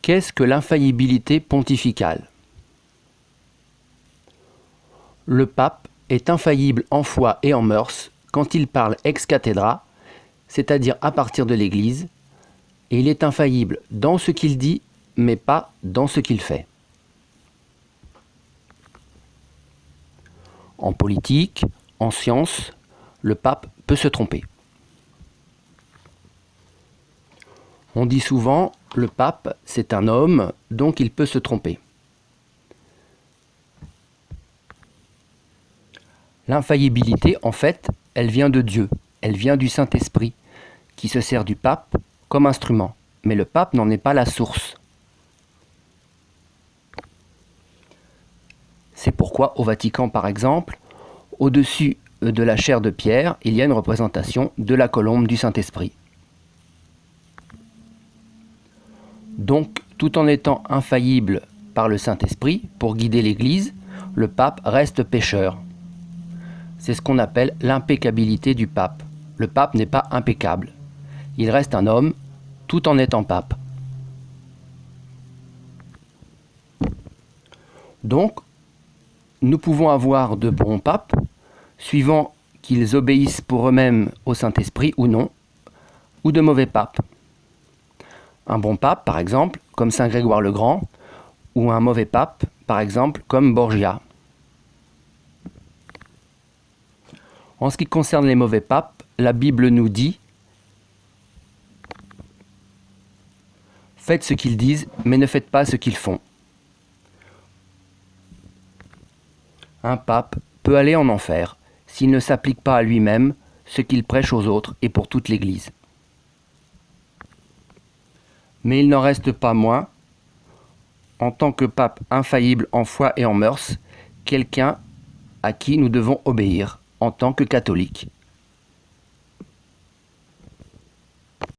Qu'est-ce que l'infaillibilité pontificale? Le pape est infaillible en foi et en mœurs quand il parle ex cathedra, c'est-à-dire à partir de l'Église, et il est infaillible dans ce qu'il dit, mais pas dans ce qu'il fait. En politique, en science, le pape peut se tromper. On dit souvent, le pape, c'est un homme, donc il peut se tromper. L'infaillibilité, en fait, elle vient de Dieu, elle vient du Saint-Esprit, qui se sert du pape comme instrument. Mais le pape n'en est pas la source. C'est pourquoi, au Vatican par exemple, au-dessus de la chaire de Pierre, il y a une représentation de la colombe du Saint-Esprit. Donc, tout en étant infaillible par le Saint-Esprit pour guider l'Église, le pape reste pécheur. C'est ce qu'on appelle l'impeccabilité du pape. Le pape n'est pas impeccable. Il reste un homme tout en étant pape. Donc, nous pouvons avoir de bons papes, suivant qu'ils obéissent pour eux-mêmes au Saint-Esprit ou non, ou de mauvais papes. Un bon pape, par exemple, comme Saint Grégoire le Grand, ou un mauvais pape, par exemple, comme Borgia. En ce qui concerne les mauvais papes, la Bible nous dit « Faites ce qu'ils disent, mais ne faites pas ce qu'ils font ». Un pape peut aller en enfer s'il ne s'applique pas à lui-même ce qu'il prêche aux autres et pour toute l'Église. Mais il n'en reste pas moins, en tant que pape infaillible en foi et en mœurs, quelqu'un à qui nous devons obéir en tant que catholiques.